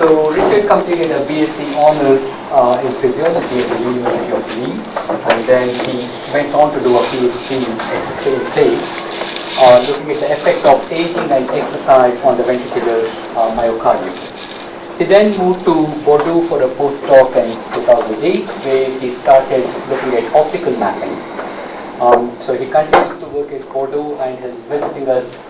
So Richard completed a BSc Honours in Physiology at the University of Leeds, and then he went on to do a PhD at the same place, looking at the effect of aging and exercise on the ventricular myocardium. He then moved to Bordeaux for a postdoc in 2008, where he started looking at optical mapping. So he continues to work at Bordeaux and is visiting us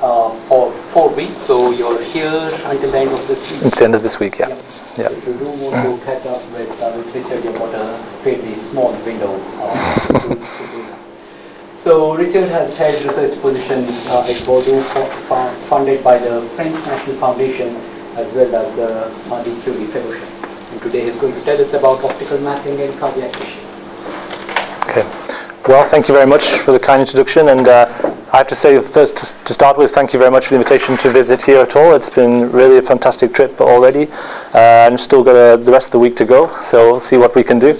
for 4 weeks. So you're here until the end of this week? Until the end of this week, yeah. So if you do want to catch up with Richard, you've got a fairly small window to do that. So Richard has held research positions at Bordeaux funded by the French National Foundation as well as the Marie Curie Fellowship. And today he's going to tell us about optical mapping and cardiac tissue. Okay. Well, thank you very much for the kind introduction, and I have to say first to start with, thank you very much for the invitation to visit here at all. It's been really a fantastic trip already, and still got the rest of the week to go, so we'll see what we can do.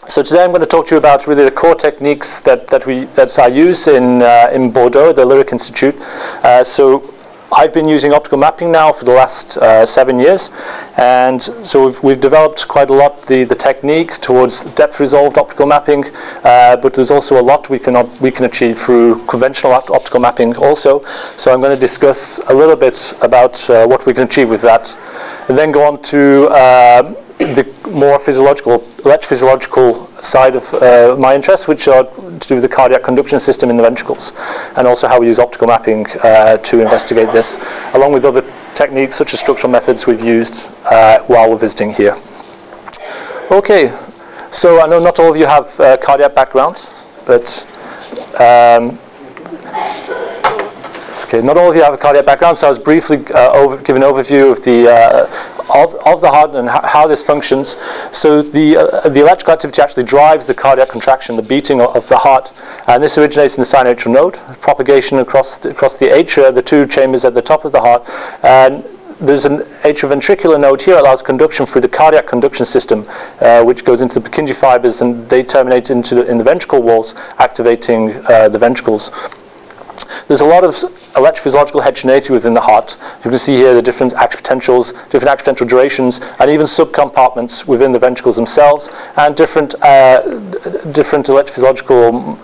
So today I'm going to talk to you about really the core techniques that I use in Bordeaux, the LIRYC Institute. So I've been using optical mapping now for the last 7 years, and so we've developed quite a lot the technique towards depth-resolved optical mapping, but there's also a lot we can achieve through conventional optical mapping also. So I'm going to discuss a little bit about what we can achieve with that, and then go on to the more electrophysiological side of my interests, which are to do with the cardiac conduction system in the ventricles, and also how we use optical mapping to investigate this, along with other techniques such as structural methods we've used while we're visiting here. Okay, so I know not all of you have cardiac background, but okay, not all of you have a cardiac background, so I was briefly give an overview of the heart and how this functions. So the electrical activity actually drives the cardiac contraction, the beating of the heart, and this originates in the sinoatrial node, propagation across the atria, the two chambers at the top of the heart, and there's an atrioventricular node here that allows conduction through the cardiac conduction system, which goes into the Purkinje fibers, and they terminate in the ventricle walls, activating the ventricles. There's a lot of electrophysiological heterogeneity within the heart. You can see here the different action potentials, different action potential durations, and even subcompartments within the ventricles themselves, and different electrophysiological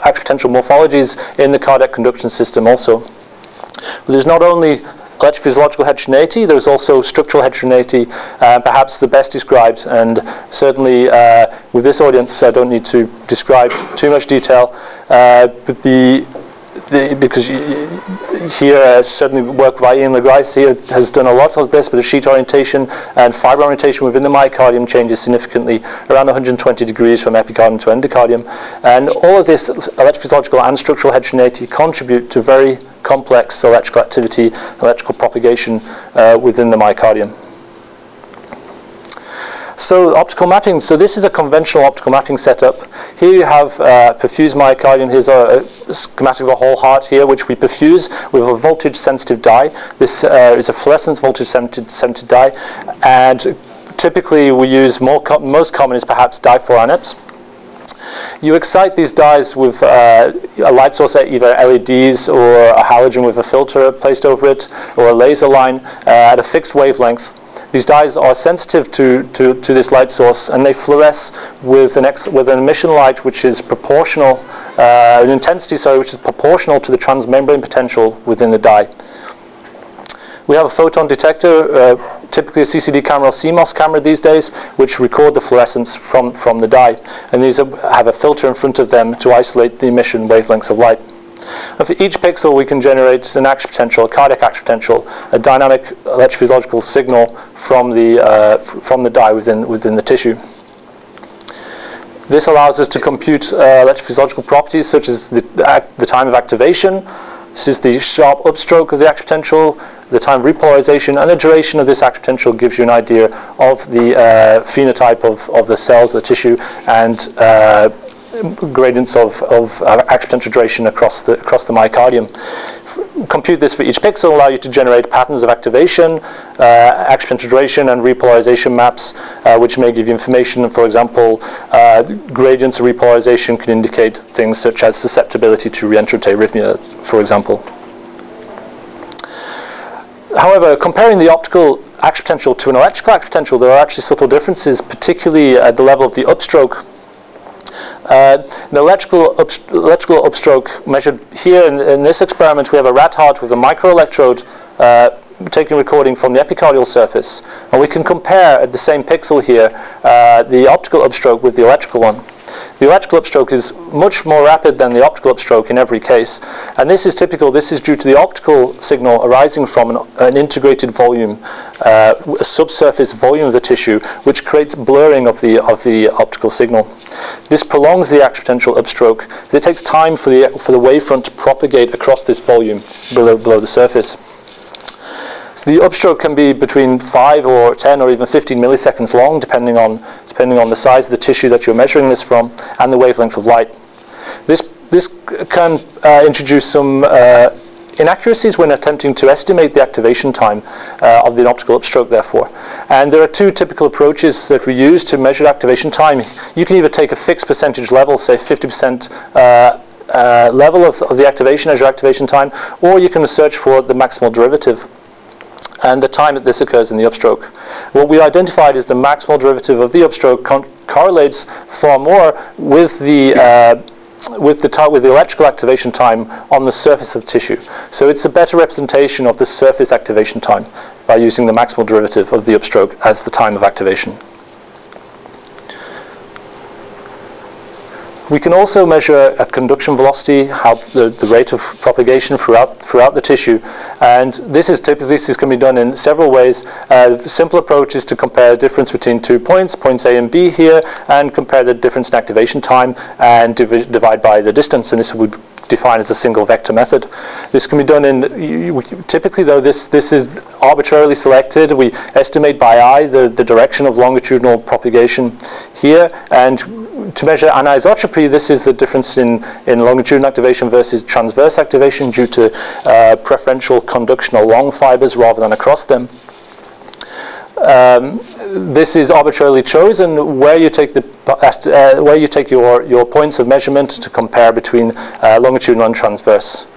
action potential morphologies in the cardiac conduction system also. But there's not only electrophysiological heterogeneity, there's also structural heterogeneity, perhaps the best described, and certainly with this audience I don't need to describe too much detail, but because here certainly work by Ian Legrice here has done a lot of this, but the sheet orientation and fiber orientation within the myocardium changes significantly, around 120 degrees from epicardium to endocardium, and all of this electrophysiological and structural heterogeneity contribute to very complex electrical activity, electrical propagation within the myocardium. So optical mapping, so this is a conventional optical mapping setup. Here you have perfused myocardium. Here's a schematic of a whole heart here, which we perfuse with a voltage sensitive dye. This is a fluorescent voltage sensitive dye, and typically we use most common is perhaps difluoroanaps. You excite these dyes with a light source, either LEDs or a halogen with a filter placed over it, or a laser line at a fixed wavelength. These dyes are sensitive to this light source, and they fluoresce with an emission light which is proportional, an intensity, sorry, which is proportional to the transmembrane potential within the dye. We have a photon detector, typically a CCD camera or CMOS camera these days, which record the fluorescence from the dye, and these have a filter in front of them to isolate the emission wavelengths of light. And for each pixel we can generate an action potential, a cardiac action potential, a dynamic electrophysiological signal from the dye within the tissue. This allows us to compute electrophysiological properties such as the time of activation. This is the sharp upstroke of the action potential, the time of repolarization, and the duration of this action potential gives you an idea of the phenotype of the cells, the tissue, and gradients of action potential duration across the myocardium. Compute this for each pixel, allow you to generate patterns of activation, action potential duration, and repolarization maps, which may give you information. For example, gradients of repolarization can indicate things such as susceptibility to reentrant arrhythmia, for example. However, comparing the optical action potential to an electrical action potential, there are actually subtle differences, particularly at the level of the upstroke. An electrical upstroke measured here in this experiment, we have a rat heart with a microelectrode taking recording from the epicardial surface, and we can compare at the same pixel here the optical upstroke with the electrical one. The electrical upstroke is much more rapid than the optical upstroke in every case, and this is typical. This is due to the optical signal arising from an integrated volume, a subsurface volume of the tissue, which creates blurring of the optical signal. This prolongs the action potential upstroke, as it takes time for the wavefront to propagate across this volume below the surface. So the upstroke can be between 5 or 10 or even 15 milliseconds long, depending on the size of the tissue that you're measuring this from and the wavelength of light. This can introduce some inaccuracies when attempting to estimate the activation time of the optical upstroke, therefore. And there are two typical approaches that we use to measure activation time. You can either take a fixed percentage level, say 50% level of the activation as your activation time, or you can search for the maximal derivative and the time that this occurs in the upstroke. What we identified is the maximal derivative of the upstroke correlates far more with the electrical activation time on the surface of tissue. So it's a better representation of the surface activation time by using the maximal derivative of the upstroke as the time of activation. We can also measure a conduction velocity, how the rate of propagation throughout the tissue, and this can be done in several ways. The simple approach is to compare the difference between 2 points A and B here, and compare the difference in activation time and divide by the distance, and this would defined as a single vector method. This can be done typically though, this is arbitrarily selected. We estimate by eye the direction of longitudinal propagation here, and to measure anisotropy, this is the difference in longitudinal activation versus transverse activation due to preferential conduction along fibers rather than across them. This is arbitrarily chosen where you take your points of measurement to compare between longitudinal and transverse.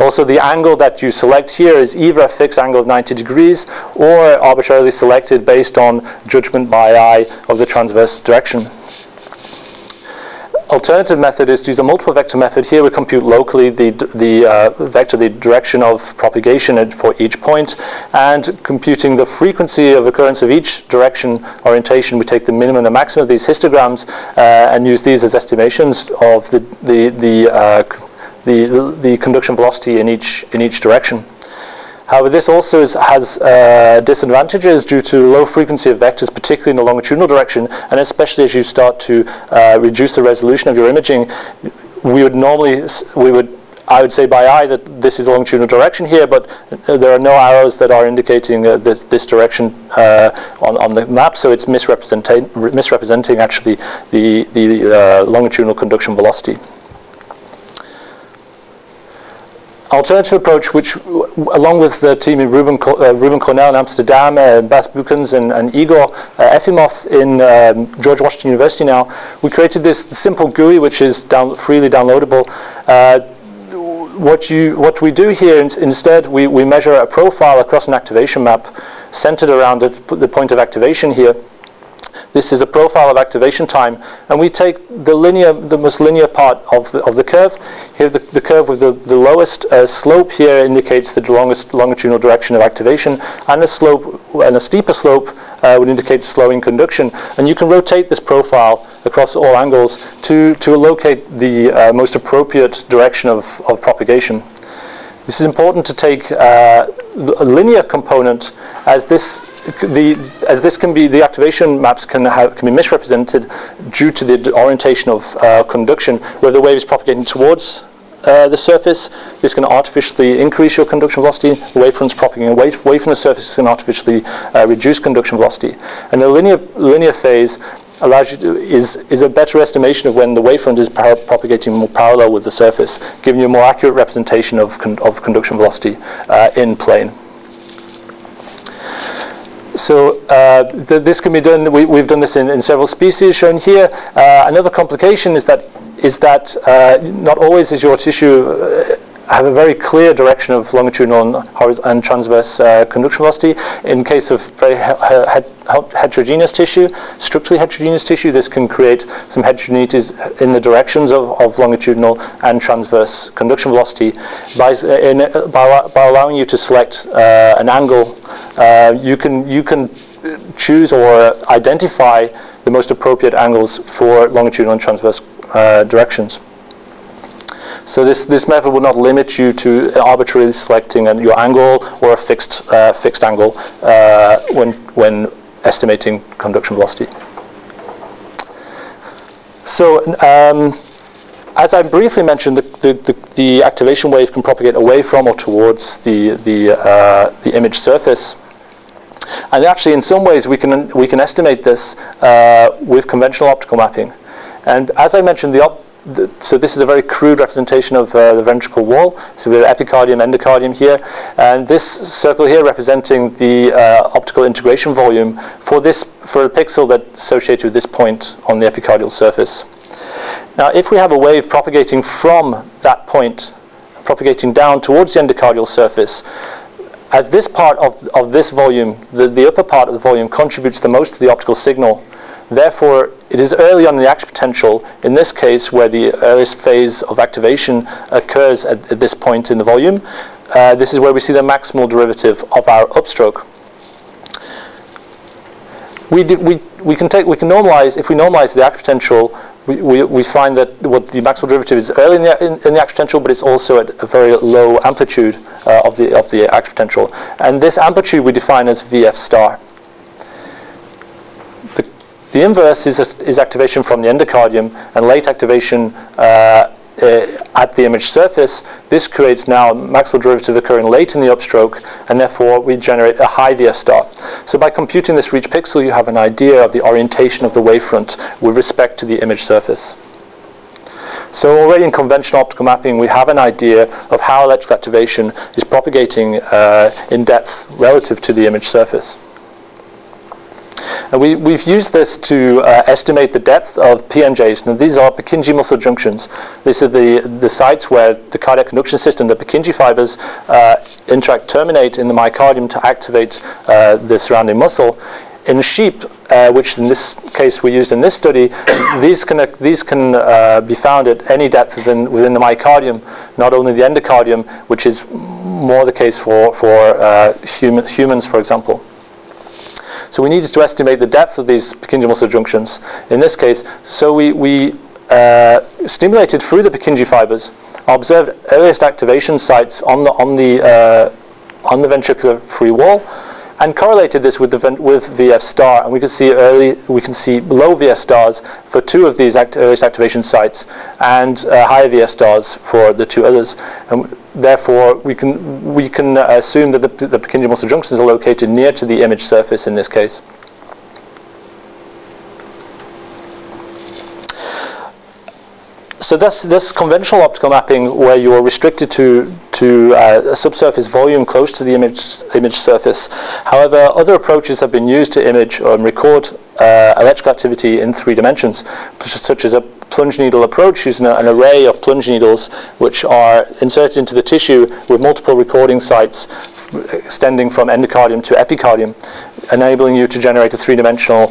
Also, the angle that you select here is either a fixed angle of 90 degrees or arbitrarily selected based on judgment by eye of the transverse direction. Alternative method is to use a multiple vector method. Here we compute locally the direction of propagation for each point, and computing the frequency of occurrence of each direction orientation, we take the minimum and maximum of these histograms and use these as estimations of the conduction velocity in each direction. However, this also has disadvantages due to low frequency of vectors, particularly in the longitudinal direction, and especially as you start to reduce the resolution of your imaging. I would say by eye that this is the longitudinal direction here, but there are no arrows that are indicating this direction on the map, so it's misrepresenting actually the longitudinal conduction velocity. Alternative approach, which along with the team in Ruben Cornell in Amsterdam, Bas Buchens and Igor Efimov in George Washington University now, we created this simple GUI which is freely downloadable. What we do here instead, we measure a profile across an activation map centered around the point of activation here. This is a profile of activation time, and we take the most linear part of the curve. Here, the curve with the lowest slope here indicates the longest longitudinal direction of activation, and a steeper slope would indicate slowing conduction. And you can rotate this profile across all angles to locate the most appropriate direction of propagation. This is important to take a linear component, as the activation maps can be misrepresented due to the orientation of conduction, where the wave is propagating towards the surface. This can artificially increase your conduction velocity. The wavefront's propagating away from the surface can artificially reduce conduction velocity. And the linear phase allows you is a better estimation of when the wavefront is propagating more parallel with the surface, giving you a more accurate representation of conduction velocity in plane. So this can be done. We've done this in several species shown here. Another complication is that not always is your tissue have a very clear direction of longitudinal and transverse conduction velocity. In case of very heterogeneous tissue, structurally heterogeneous tissue, this can create some heterogeneities in the directions of longitudinal and transverse conduction velocity. By allowing you to select an angle, you can choose or identify the most appropriate angles for longitudinal and transverse directions. So this method will not limit you to arbitrarily selecting your angle or a fixed angle when estimating conduction velocity. So as I briefly mentioned, the activation wave can propagate away from or towards the image surface. And actually, in some ways, we can estimate this with conventional optical mapping. And as I mentioned, so this is a very crude representation of the ventricle wall. So we have epicardium, endocardium here, and this circle here representing the optical integration volume for a pixel that's associated with this point on the epicardial surface. Now, if we have a wave propagating from that point, propagating down towards the endocardial surface, as this part of this volume, the upper part of the volume contributes the most to the optical signal, therefore it is early on in the action potential, in this case where the earliest phase of activation occurs at this point in the volume. This is where we see the maximal derivative of our upstroke. We can normalize, if we normalize the action potential, we find that the maximal derivative is early in the action potential, but it's also at a very low amplitude of the action potential. And this amplitude we define as VF star. The inverse is activation from the endocardium and late activation at the image surface. This creates now a maximal derivative occurring late in the upstroke, and therefore we generate a high VF star. So by computing this for each pixel, you have an idea of the orientation of the wavefront with respect to the image surface. So already in conventional optical mapping, we have an idea of how electrical activation is propagating in depth relative to the image surface. And we've used this to estimate the depth of PMJs. Now these are Purkinje muscle junctions. These are the sites where the cardiac conduction system, the Purkinje fibers, terminate in the myocardium to activate the surrounding muscle. In sheep, which in this case we used in this study, these can be found at any depth within the myocardium, not only the endocardium, which is more the case for humans, for example. So we needed to estimate the depth of these Purkinje muscle junctions. In this case, so we stimulated through the Purkinje fibers, observed earliest activation sites on the ventricular free wall, and correlated this with VF star, and we can see low VF stars for two of these earliest activation sites, and higher VF stars for the two others. And therefore, we can assume that the Purkinje muscle junctions are located near to the image surface in this case. So this conventional optical mapping, where you are restricted to a subsurface volume close to the image surface. However, other approaches have been used to image or record electrical activity in 3 dimensions, such as a plunge needle approach, using an array of plunge needles which are inserted into the tissue with multiple recording sites extending from endocardium to epicardium, enabling you to generate a 3-dimensional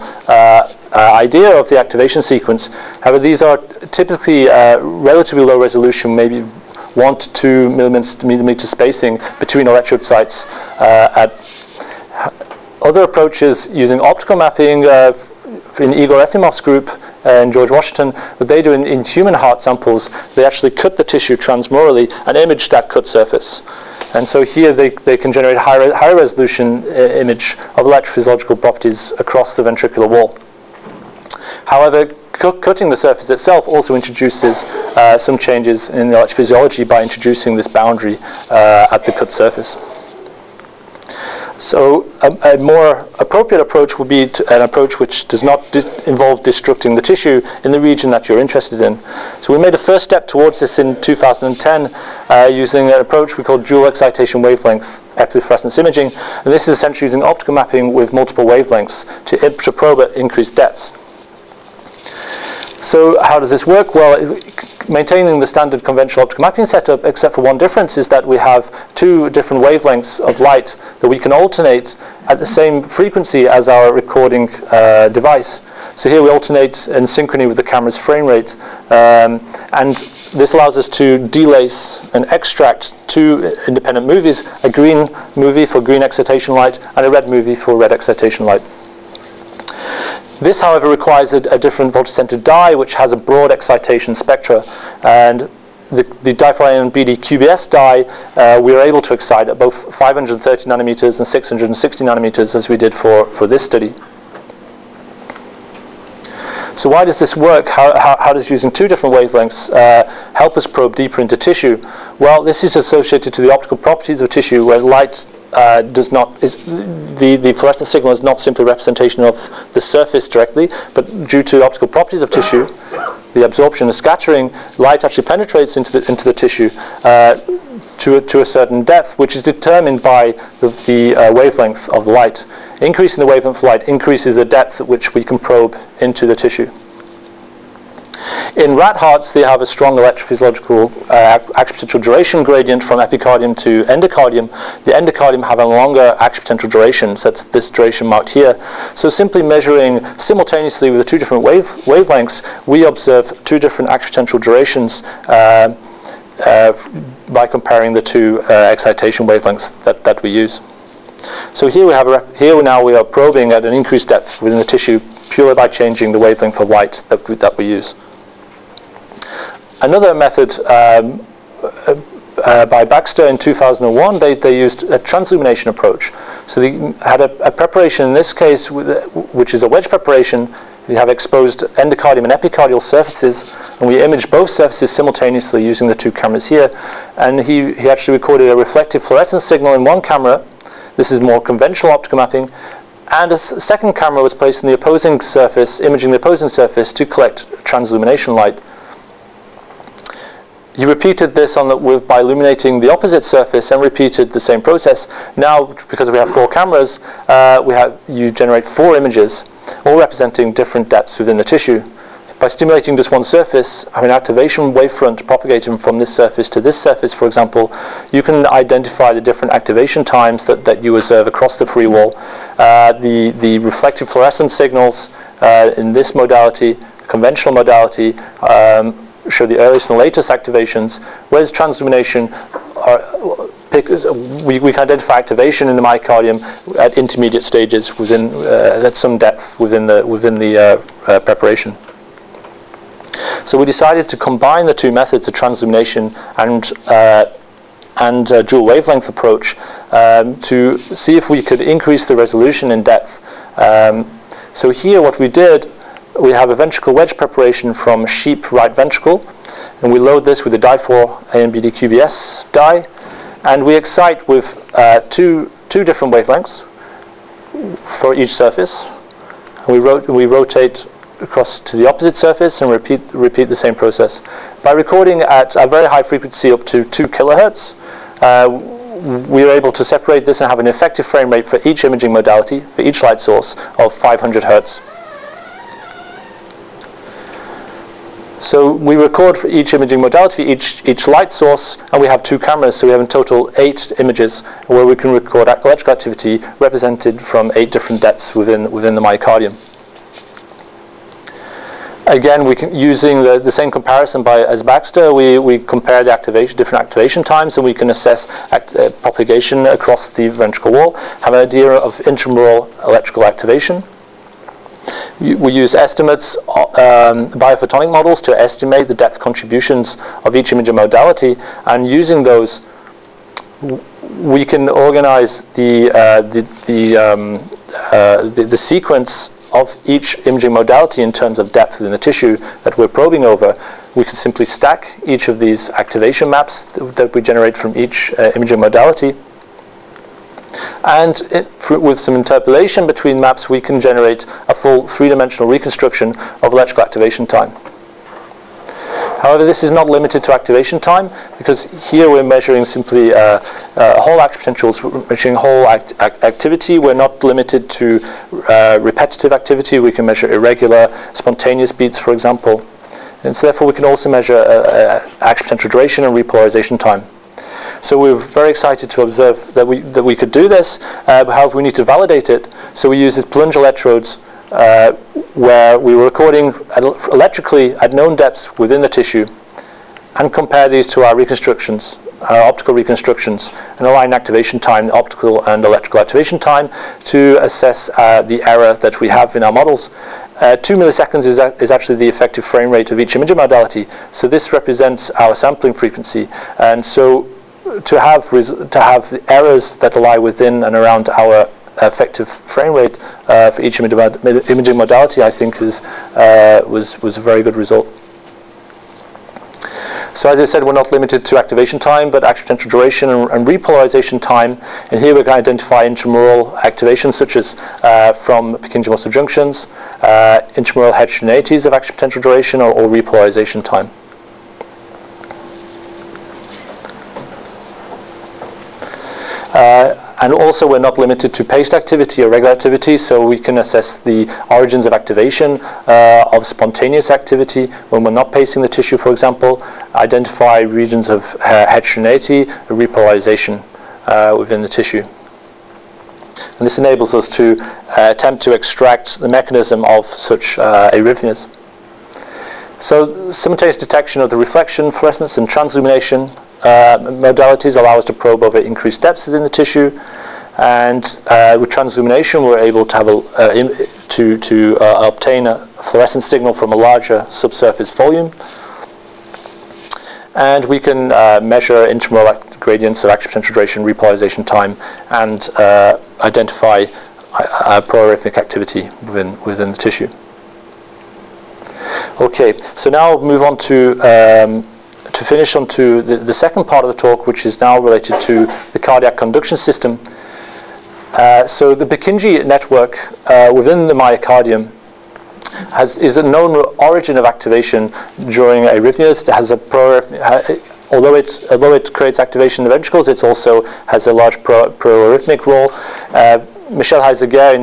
idea of the activation sequence. However, these are typically relatively low resolution, maybe 1 to 2 millimeter spacing between electrode sites. Other approaches using optical mapping in Igor Efimov's group in George Washington, what they do in human heart samples, they actually cut the tissue transmurally and image that cut surface. And so here they can generate high resolution image of electrophysiological properties across the ventricular wall. However, cutting the surface itself also introduces some changes in the electrophysiology by introducing this boundary at the cut surface. So a more appropriate approach would be an approach which does not involve destructing the tissue in the region that you're interested in. So we made a first step towards this in 2010 using an approach we call dual excitation wavelength epifluorescence imaging. And this is essentially using optical mapping with multiple wavelengths to probe at increased depths. So how does this work? Well, maintaining the standard conventional optical mapping setup, except for one difference, is that we have two different wavelengths of light that we can alternate at the same frequency as our recording device. So here we alternate in synchrony with the camera's frame rate, and this allows us to delace and extract two independent movies, a green movie for green excitation light and a red movie for red excitation light. This, however, requires a different voltage-centered dye, which has a broad excitation spectra. And the diphoton BD QBS dye, we are able to excite at both 530 nanometers and 660 nanometers, as we did for this study. So why does this work? How does using two different wavelengths help us probe deeper into tissue? Well, this is associated to the optical properties of tissue, where light the fluorescent signal is not simply a representation of the surface directly, but due to optical properties of tissue, the absorption and scattering, light actually penetrates into the tissue to a certain depth, which is determined by the wavelength of the light. Increasing the wavelength of light increases the depth at which we can probe into the tissue. In rat hearts, they have a strong electrophysiological action potential duration gradient from epicardium to endocardium. The endocardium have a longer action potential duration, so that's this duration marked here. So simply measuring simultaneously with the two different wavelengths, we observe two different action potential durations by comparing the two excitation wavelengths that we use. So here we are probing at an increased depth within the tissue purely by changing the wavelength of light that we use. Another method by Baxter in 2001, they used a transillumination approach. So they had a preparation in this case, which is a wedge preparation. We have exposed endocardium and epicardial surfaces, and we imaged both surfaces simultaneously using the two cameras here. And he actually recorded a reflective fluorescent signal in one camera. This is more conventional optical mapping. And a second camera was placed in the opposing surface, imaging the opposing surface to collect transillumination light. He repeated this by illuminating the opposite surface and repeated the same process. Now, because we have four cameras, you generate four images, all representing different depths within the tissue. By stimulating just one surface, an activation wavefront propagating from this surface to this surface, for example, you can identify the different activation times that you observe across the free wall. The reflective fluorescent signals in this modality, conventional modality, show the earliest and latest activations, whereas transillumination, we can identify activation in the myocardium at intermediate stages at some depth within the preparation. So we decided to combine the two methods of transillumination and dual wavelength approach to see if we could increase the resolution in depth. So here what we did, we have a ventricle wedge preparation from sheep right ventricle, and we load this with a dye-4 AMBD QBS dye, and we excite with two different wavelengths for each surface. And we rotate across to the opposite surface and repeat the same process. By recording at a very high frequency up to 2 kilohertz, we are able to separate this and have an effective frame rate for each imaging modality, for each light source, of 500 hertz. So we record for each imaging modality, each light source, and we have two cameras, so we have in total 8 images where we can record electrical activity represented from 8 different depths within the myocardium. Again, using the same comparison as Baxter, we compare the different activation times, and we can assess propagation across the ventricle wall, have an idea of intramural electrical activation. We use estimates, biophotonic models, to estimate the depth contributions of each imaging modality, and using those, we can organize the sequence of each imaging modality in terms of depth within the tissue that we're probing over. We can simply stack each of these activation maps that we generate from each imaging modality. And with some interpolation between maps, we can generate a full 3-dimensional reconstruction of electrical activation time. However, this is not limited to activation time, because here we're measuring simply whole action potentials, measuring whole activity. We're not limited to repetitive activity. We can measure irregular, spontaneous beats, for example. And so therefore we can also measure action potential duration and repolarization time. So we were very excited to observe that we could do this, however we need to validate it. So we use these Purkinje electrodes where we were recording electrically at known depths within the tissue and compare these to our reconstructions, our optical reconstructions, and align activation time, the optical and electrical activation time, to assess the error that we have in our models. 2 milliseconds is actually the effective frame rate of each imaging modality. So this represents our sampling frequency. And so to have the errors that lie within and around our effective frame rate for each imaging modality, I think was a very good result. So as I said, we're not limited to activation time, but action potential duration and repolarization time. And here we can identify intramural activations, such as from Purkinje muscle junctions, intramural heterogeneities of action potential duration, or repolarization time. And also we're not limited to paced activity or regular activity, so we can assess the origins of activation of spontaneous activity when we're not pacing the tissue, for example, identify regions of heterogeneity, repolarization within the tissue. And this enables us to attempt to extract the mechanism of such arrhythmias. So simultaneous detection of the reflection, fluorescence, and transillumination modalities allow us to probe over increased depths within the tissue, and with transillumination we're able to have obtain a fluorescent signal from a larger subsurface volume, and we can measure intramural gradients of action potential duration, repolarization time, and identify pro-arrhythmic activity within the tissue. Okay, so now we'll move on to finish on to the second part of the talk, which is now related to the cardiac conduction system. So the Purkinje network within the myocardium is a known origin of activation during arrhythmias. It has a although it creates activation in the ventricles, it also has a large pro-arrhythmic role. Michel Heiseguer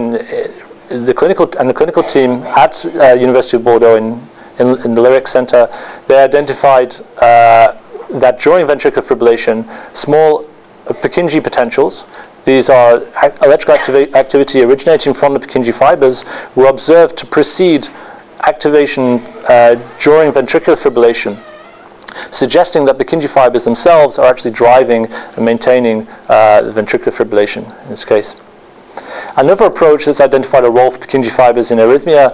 in the clinical team at University of Bordeaux in the LIRYC Center, they identified that during ventricular fibrillation, small Purkinje potentials, these are electrical activity originating from the Purkinje fibers, were observed to precede activation during ventricular fibrillation, suggesting that Purkinje fibers themselves are actually driving and maintaining the ventricular fibrillation in this case. Another approach that's identified a role for Purkinje fibers in arrhythmia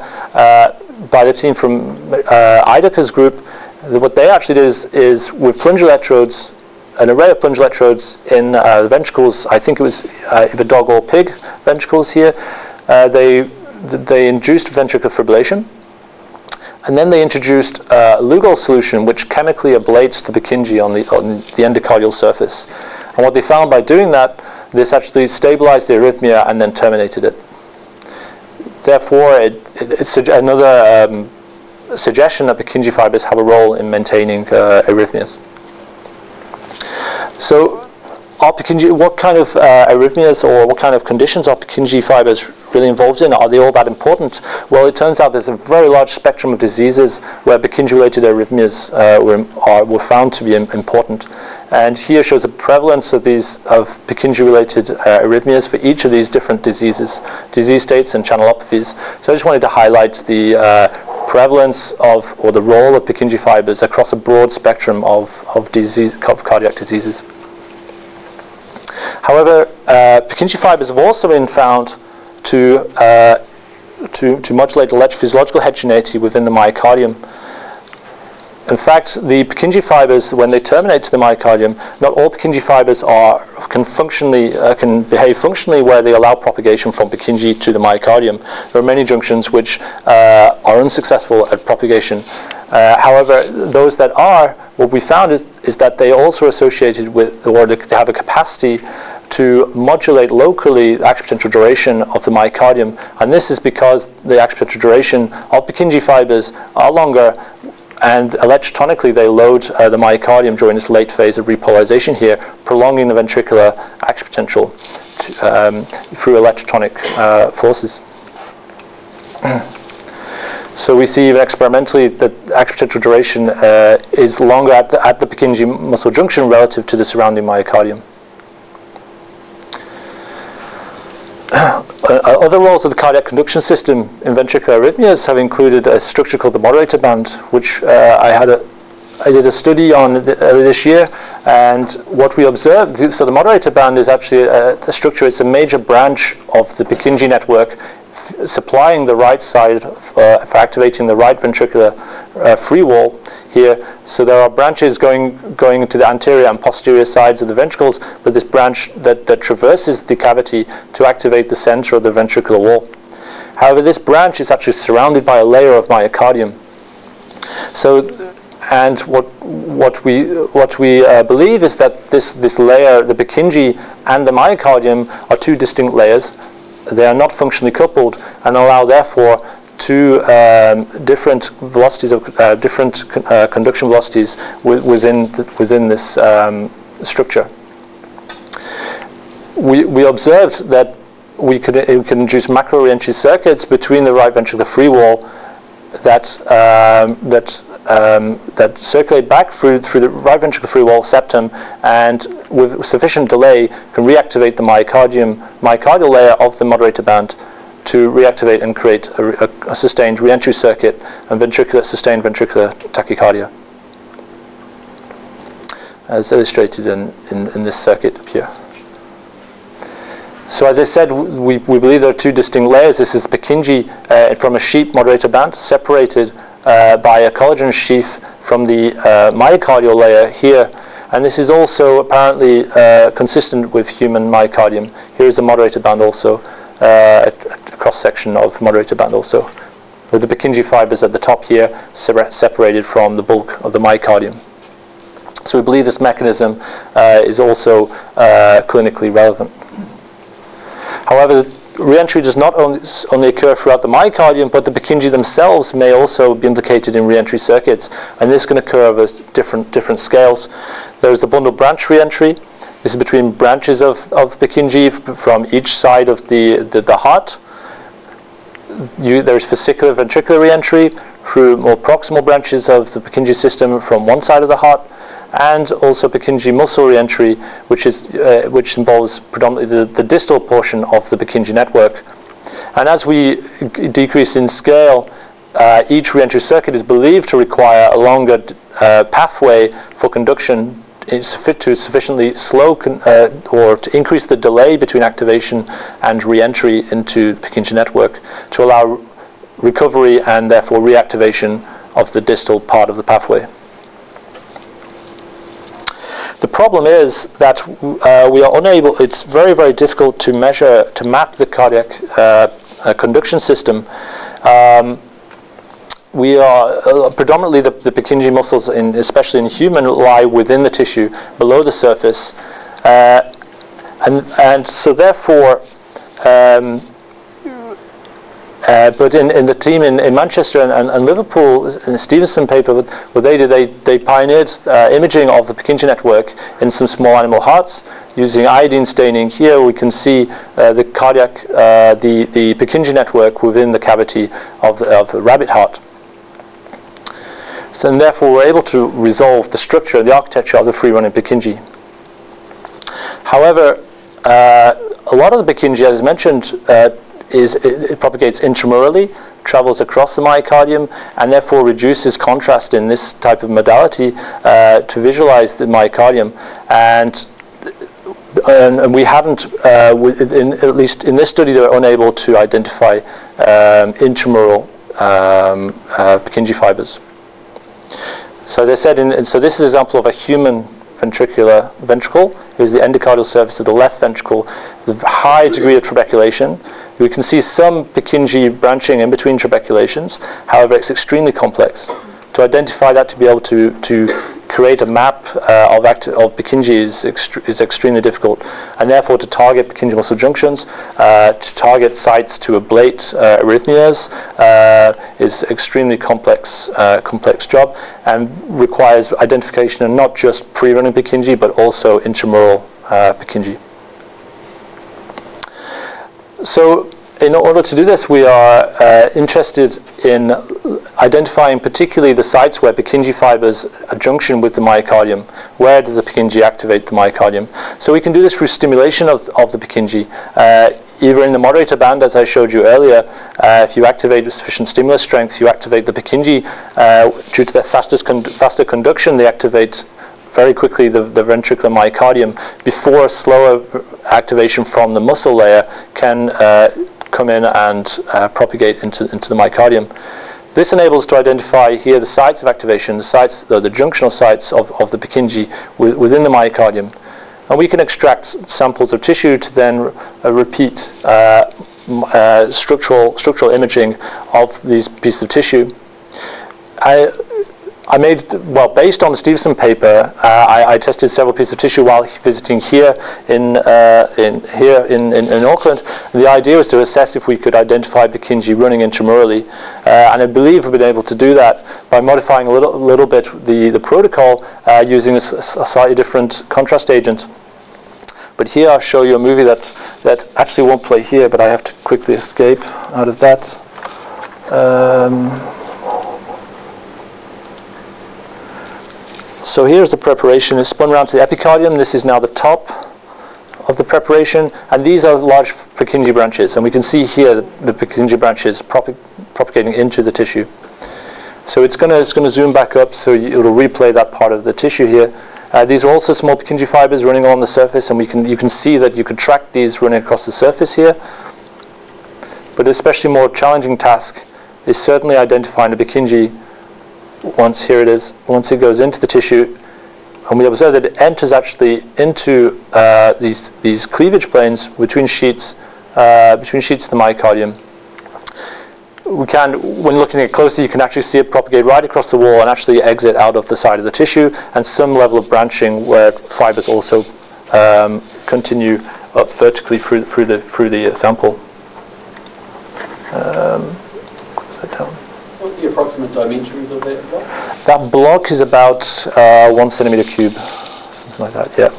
by the team from Ideka's group. What they actually did is with Purkinje electrodes, an array of Purkinje electrodes in the ventricles, I think it was either dog or pig ventricles here, they induced ventricular fibrillation, and then they introduced Lugol solution, which chemically ablates the Purkinje on the endocardial surface. And what they found by doing that, this actually stabilized the arrhythmia and then terminated it. Therefore, it's another suggestion that Purkinje fibers have a role in maintaining arrhythmias. So, what kind of arrhythmias or what kind of conditions are Purkinje fibers really involved in? Are they all that important? Well, it turns out there's a very large spectrum of diseases where Purkinje-related arrhythmias were found to be important. And here shows the prevalence of Purkinje-related arrhythmias for each of these different disease states and channelopathies. So I just wanted to highlight the prevalence or the role of Purkinje fibers across a broad spectrum of cardiac diseases. However, Purkinje fibers have also been found to modulate electrophysiological heterogeneity within the myocardium. In fact, the Purkinje fibers, when they terminate to the myocardium, not all Purkinje fibers can behave functionally where they allow propagation from Purkinje to the myocardium. There are many junctions which are unsuccessful at propagation. However, those that are, what we found is that they are also associated with, or they have a capacity to modulate locally the action potential duration of the myocardium. And this is because the action potential duration of Purkinje fibers are longer, and electrotonically they load the myocardium during this late phase of repolarization here, prolonging the ventricular action potential through electrotonic forces. So we see even experimentally that active potential duration is longer at the Purkinje muscle junction relative to the surrounding myocardium. Other roles of the cardiac conduction system in ventricular arrhythmias have included a structure called the moderator band, which I did a study on earlier this year, and what we observed, so the moderator band is actually a structure, it's a major branch of the Purkinje network, supplying the right side for activating the right ventricular free wall here. So there are branches going into the anterior and posterior sides of the ventricles, but this branch that traverses the cavity to activate the center of the ventricular wall. However, this branch is actually surrounded by a layer of myocardium. So, and what we believe is that this layer, the Purkinje and the myocardium, are two distinct layers. They are not functionally coupled and allow, therefore, two different velocities of conduction velocities within this structure. We observed that we could induce macro reentry circuits between the right ventricular free wall that circulate back through the right ventricular free wall septum, and with sufficient delay can reactivate the myocardial layer of the moderator band to reactivate and create a sustained reentry circuit and sustained ventricular tachycardia, as illustrated in this circuit up here. So as I said, we believe there are two distinct layers. This is Purkinje from a sheep moderator band, separated by a collagen sheath from the myocardial layer here. And this is also apparently consistent with human myocardium. Here is a moderator band also, a cross-section of moderator band also, with the Purkinje fibers at the top here separated from the bulk of the myocardium. So we believe this mechanism is also clinically relevant. However, reentry does not only occur throughout the myocardium, but the Purkinje themselves may also be implicated in reentry circuits, and this can occur over different scales. There's the bundle branch reentry. This is between branches of Purkinje from each side of the heart. There's fascicular ventricular reentry through more proximal branches of the Purkinje system from one side of the heart, and also Purkinje muscle reentry, which involves predominantly the distal portion of the Purkinje network. And as we decrease in scale, each reentry circuit is believed to require a longer pathway for conduction to sufficiently slow or to increase the delay between activation and reentry into the Purkinje network to allow recovery and therefore reactivation of the distal part of the pathway. The problem is that we are unable, it's very, very difficult to measure, to map the cardiac conduction system. We are predominantly the Purkinje muscles, especially in human, lie within the tissue, below the surface. And so therefore, but in the team in Manchester and Liverpool, in the Stevenson paper, what they did, they pioneered imaging of the Purkinje network in some small animal hearts using iodine staining. Here we can see the cardiac, the Purkinje network within the cavity of a rabbit heart. So, and therefore we're able to resolve the structure and the architecture of the free-running Purkinje. However, a lot of the Purkinje, as mentioned, it propagates intramurally, travels across the myocardium, and therefore reduces contrast in this type of modality to visualize the myocardium. And we haven't, at least in this study, they were unable to identify intramural Purkinje fibers. So as I said, so this is an example of a human ventricle. Here's the endocardial surface of the left ventricle. There's a high degree of trabeculation. We can see some Purkinje branching in between trabeculations. However, it's extremely complex. To identify that, to be able to create a map of Purkinje is extremely difficult. And therefore, to target Purkinje muscle junctions, to target sites to ablate arrhythmias is extremely complex job, and requires identification of not just pre-running Purkinje, but also intramural Purkinje. So in order to do this, we are interested in identifying particularly the sites where Purkinje fibers are junction with the myocardium. Where does the Purkinje activate the myocardium? So we can do this through stimulation of the Purkinje. Either in the moderator band, as I showed you earlier, if you activate with sufficient stimulus strength, you activate the Purkinje. Due to their faster conduction, they activate very quickly the ventricular myocardium before slower activation from the muscle layer can come in and propagate into the myocardium. This enables us to identify here the sites of activation, the junctional sites of the Purkinje within the myocardium. And we can extract samples of tissue to then repeat structural imaging of these pieces of tissue. I made, well, based on the Stevenson paper, I tested several pieces of tissue while visiting here in Auckland. The idea was to assess if we could identify Purkinje running intramurally, and I believe we've been able to do that by modifying a little bit the protocol using a slightly different contrast agent. But here I'll show you a movie that actually won't play here, but I have to quickly escape out of that. So here's the preparation. It's spun around to the epicardium. This is now the top of the preparation, and these are large Purkinje branches. And we can see here the Purkinje branches propagating into the tissue. So it's going to zoom back up, so it'll replay that part of the tissue here. These are also small Purkinje fibers running along the surface, and you can see that you could track these running across the surface here. But an especially more challenging task is certainly identifying the Purkinje once it goes into the tissue, and we observe that it enters actually into these cleavage planes between sheets of the myocardium. When looking at it closely, you can actually see it propagate right across the wall and actually exit out of the side of the tissue, and some level of branching where fibers also continue up vertically through the sample. Close that down. What's the approximate dimensions of that block? That block is about 1 centimeter cube, something like that, yeah.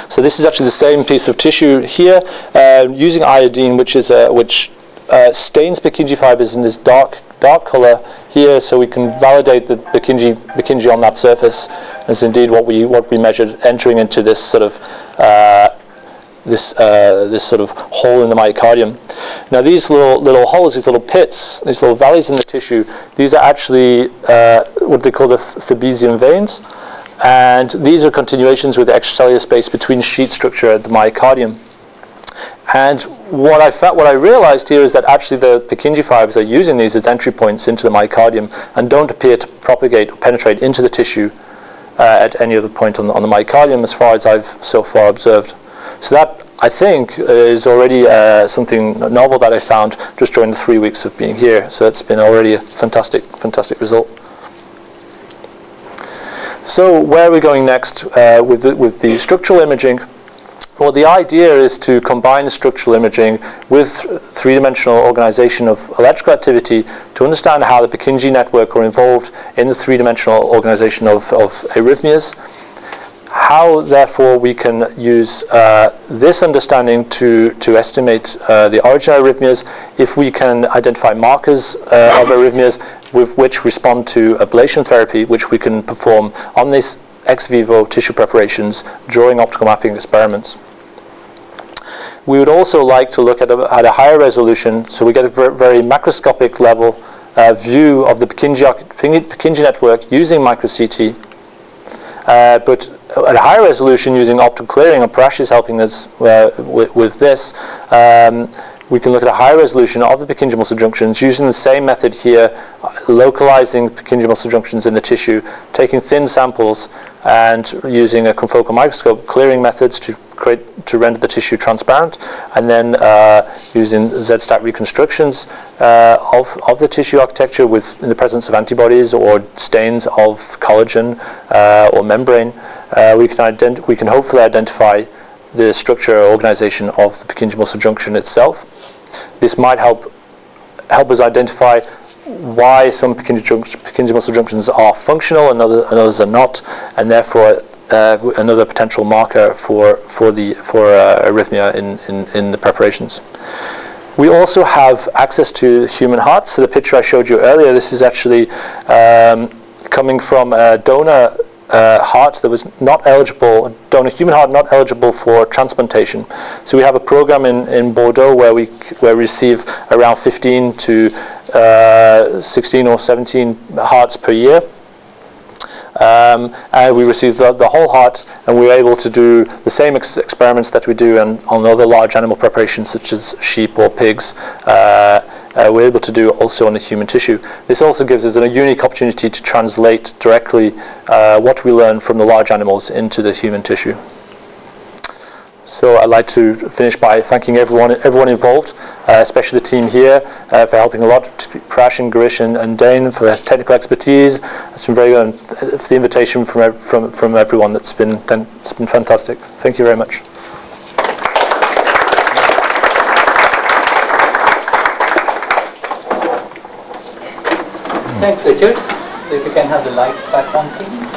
So this is actually the same piece of tissue here, using iodine, which stains Purkinje fibers in this dark color here, so we can validate the Purkinje on that surface. That's indeed what we measured entering into this sort of this sort of hole in the myocardium. Now these little holes, these little pits, these little valleys in the tissue, these are actually what they call the Thebesian veins, and these are continuations with the extracellular space between sheet structure at the myocardium. And what I realized here is that actually the Purkinje fibers are using these as entry points into the myocardium and don't appear to propagate or penetrate into the tissue at any other point on the myocardium, as far as I've so far observed. So that, I think, is already something novel that I found just during the 3 weeks of being here. So it's been already a fantastic result. So where are we going next with the structural imaging? Well, the idea is to combine structural imaging with three-dimensional organization of electrical activity to understand how the Purkinje network are involved in the three-dimensional organization of arrhythmias. How, therefore, we can use this understanding to estimate the origin of arrhythmias, if we can identify markers of arrhythmias with which respond to ablation therapy, which we can perform on these ex vivo tissue preparations during optical mapping experiments. We would also like to look at a higher resolution, so we get a very macroscopic level view of the Purkinje network using micro-CT. But at a higher resolution using optical clearing, and Parash is helping us with this, we can look at a higher resolution of the Purkinje muscle junctions using the same method here, localizing Purkinje muscle junctions in the tissue, taking thin samples and using a confocal microscope clearing methods to render the tissue transparent, and then using Z-stack reconstructions of the tissue architecture in the presence of antibodies or stains of collagen or membrane. We can hopefully identify the structure or organization of the Purkinje muscle junction itself. This might help us identify why some Purkinje muscle junctions are functional and others are not, and therefore another potential marker for arrhythmia in the preparations. We also have access to human hearts. So the picture I showed you earlier, this is actually coming from a donor heart that was not eligible, donor human heart not eligible for transplantation. So we have a program in Bordeaux where we receive around 15 to 16 or 17 hearts per year. And we received the whole heart, and we were able to do the same experiments that we do on other large animal preparations such as sheep or pigs. We're able to do also on the human tissue. This also gives us a unique opportunity to translate directly what we learn from the large animals into the human tissue. So I'd like to finish by thanking everyone involved, especially the team here for helping a lot, particularly Prash and Girish and Dane for their technical expertise. It's been very good, and for the invitation from everyone. It's been fantastic. Thank you very much. Thanks, Richard. So if you can have the lights back on, please.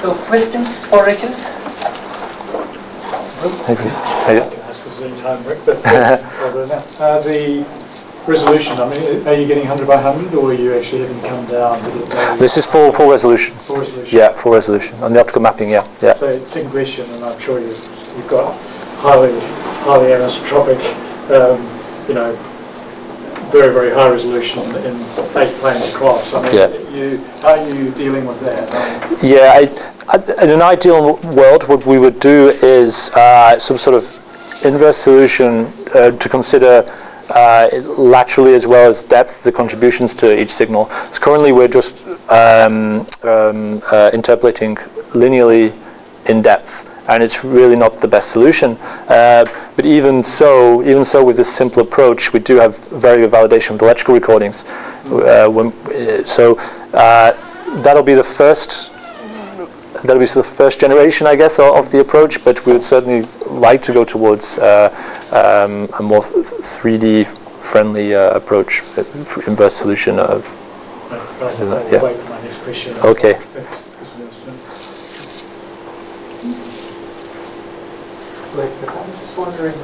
So questions for Richard? Hey, Chris. That's the Zoom time, Rick, but the resolution, I mean, are you getting 100 by 100, or are you actually having to come down? This is full resolution. Full resolution? Yeah, full resolution. On the optical mapping, yeah. So, second question, and I'm sure you've got highly anisotropic, very, very high resolution in 8 planes across. I mean, how are you dealing with that? In an ideal world, what we would do is some sort of inverse solution to consider laterally as well as depth the contributions to each signal. So currently we're just interpolating linearly in depth, and it's really not the best solution. But even so with this simple approach, we do have very good validation with electrical recordings. That'll be the first. That'll be the first generation, I guess, of the approach, but we would certainly like to go towards a more 3D friendly approach, inverse solution of. I'll wait for my next question. Okay. I was just wondering,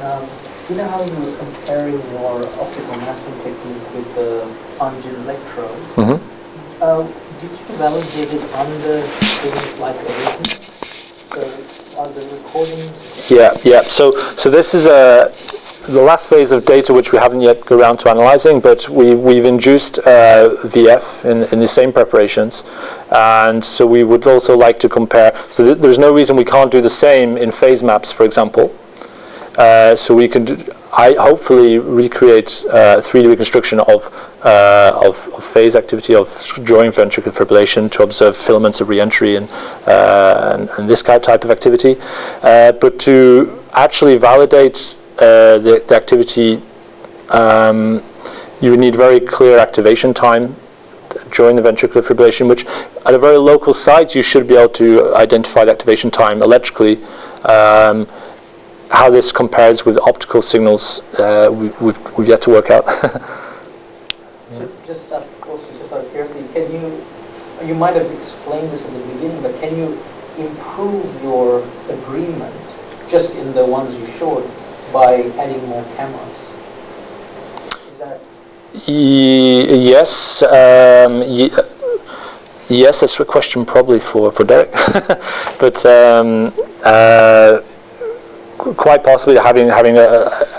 you know how you were comparing your optical mapping technique with the Purkinje electrode? Mm-hmm. Did you validate it under things like originate? So are the recordings? Yeah. So this is the last phase of data which we haven't yet got around to analyzing, but we've induced VF in the same preparations, and so we would also like to compare. So there's no reason we can't do the same in phase maps, for example. So we can hopefully recreate 3D reconstruction of phase activity of during ventricular fibrillation to observe filaments of re-entry and this type of activity. But to actually validate the activity, you would need very clear activation time during the ventricular fibrillation, which at a very local site you should be able to identify the activation time electrically. How this compares with optical signals, we've yet to work out. So just out of curiosity, you might have explained this in the beginning, but can you improve your agreement just in the ones you showed by adding more cameras? Is that? Yes. Yes, that's a question probably for Derek. But quite possibly having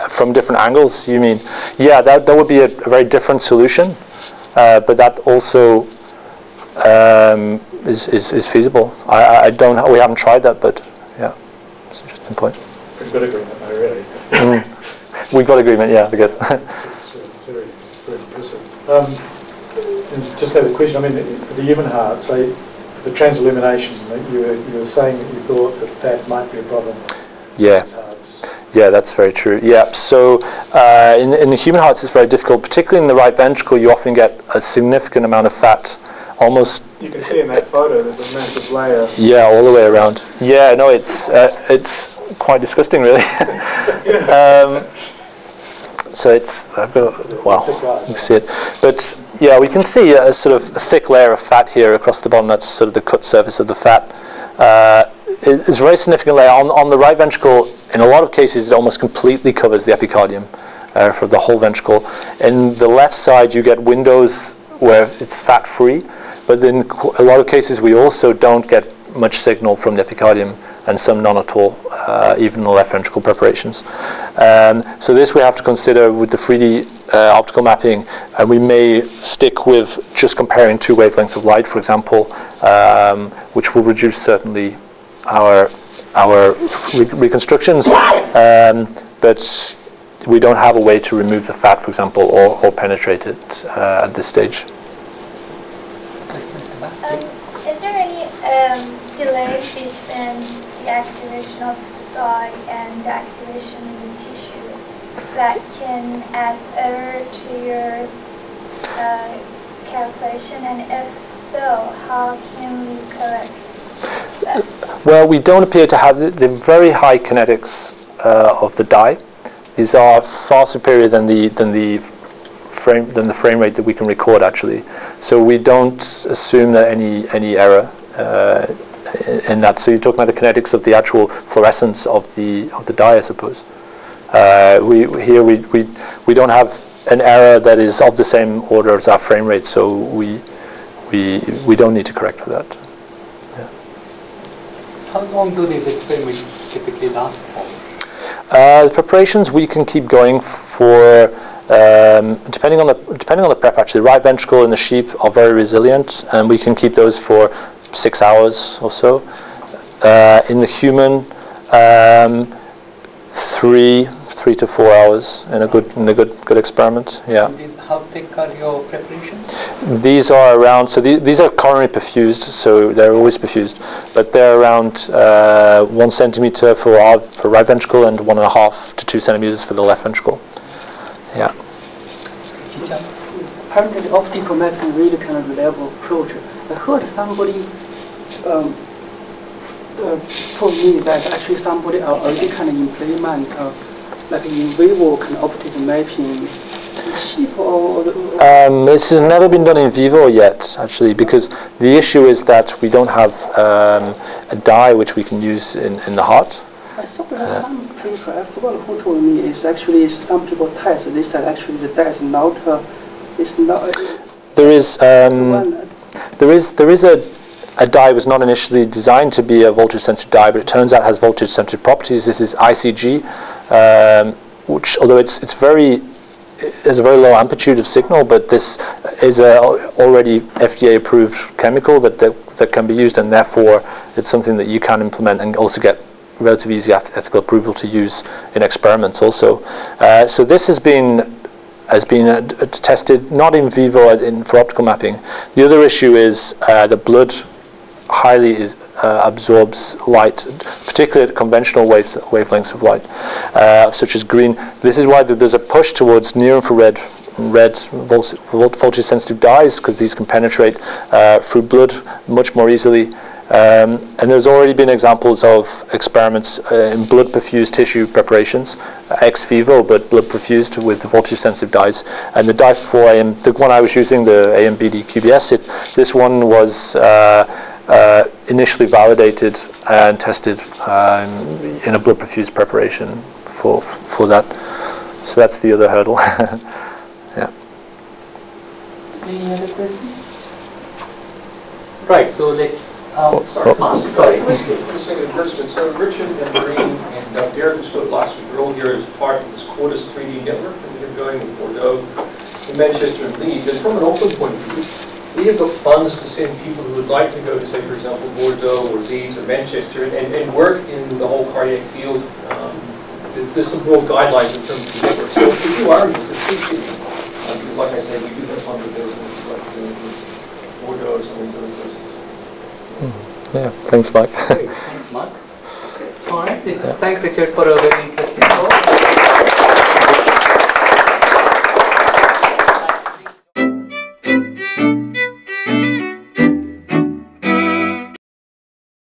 from different angles, you mean? Yeah, that would be a very different solution, but that also is feasible. We haven't tried that, but yeah, it's an interesting point. Pretty good agreement, though, really. We've got agreement, yeah, I guess. It's very, very impressive. And just had a question. I mean, for the human heart, say the transeliminations, you were saying that you thought that might be a problem. Yeah. Yeah, that's very true. Yeah, so in the human hearts it's very difficult, particularly in the right ventricle. You often get a significant amount of fat, almost. You can see in that photo there's a massive layer. Yeah, all the way around. Yeah, no, it's quite disgusting, really. So it's wow, you can see it, but yeah, we can see a sort of thick layer of fat here across the bottom. That's sort of the cut surface of the fat. is a very significant layer. On the right ventricle, in a lot of cases, it almost completely covers the epicardium for the whole ventricle. In the left side, you get windows where it's fat-free, but in a lot of cases, we also don't get much signal from the epicardium, and some none at all, even the left ventricle preparations. So this we have to consider with the 3D optical mapping, and we may stick with just comparing two wavelengths of light, for example, which will reduce certainly our reconstructions, but we don't have a way to remove the fat, for example, or penetrate it at this stage. Is there any delay between the activation of the dye and the activation in the tissue that can add error to your calculation? And if so, how can we correct that? Well, we don't appear to have the very high kinetics of the dye. These are far superior than the frame rate that we can record, actually. So we don't assume that any error in that. So you're talking about the kinetics of the actual fluorescence of the dye, I suppose. We don't have an error that is of the same order as our frame rate, so we don't need to correct for that. Yeah. How long do these experiments typically last for? The preparations we can keep going for, depending on the prep. Actually, the right ventricle and the sheep are very resilient, and we can keep those for 6 hours or so. In the human, 3 to 4 hours in a good experiment. Yeah. And how thick are your preparations? These are around. So these are coronary perfused, so they're always perfused, but they're around 1 centimeter for right ventricle and 1.5 to 2 centimeters for the left ventricle. Yeah. Apparently, the optical mapping really kind of reliable approach. I heard somebody told me that actually somebody already kind of implement like in vivo kind of optical mapping. This has never been done in vivo yet, actually, because the issue is that we don't have a dye which we can use in the heart. I saw there's some paper, I forgot who told me, it's actually some people test, they said actually the dye is not, there is a dye was not initially designed to be a voltage sensitive dye, but it turns out it has voltage sensitive properties. This is ICG, which, although it's there's a very low amplitude of signal, but this is a already FDA approved chemical that can be used, and therefore it's something that you can implement and also get relatively easy ethical approval to use in experiments also. So this has been tested not in vivo for optical mapping. The other issue is the blood highly absorbs light, particularly at conventional wavelengths of light, such as green. This is why there's a push towards near-infrared red voltage-sensitive dyes, because these can penetrate through blood much more easily. And there's already been examples of experiments in blood-perfused tissue preparations, ex vivo, but blood-perfused with voltage-sensitive dyes. And the dye 4AM, the one I was using, the AMBD QBS, this one was initially validated and tested in a blood-perfused preparation for that. So that's the other hurdle. Yeah. Any other questions? Right. So let's. Sorry. Just thinking of Richard. So Richard and Marine and Derek, who spoke last week, are all here as part of this Quartus 3D network that we have going with Bordeaux, in Manchester and Leeds. And from an Auckland point of view, we have got funds to send people who would like to go to, say, for example, Bordeaux or Leeds or Manchester and work in the whole cardiac field. There's some broad guidelines in terms of the network. So if you are interested, please see me. Because like I said, we do have funds available like Bordeaux or some of these other places. Yeah, thanks, Mike. Great. Thanks, Mark. All right, let's thank Richard for a very interesting talk.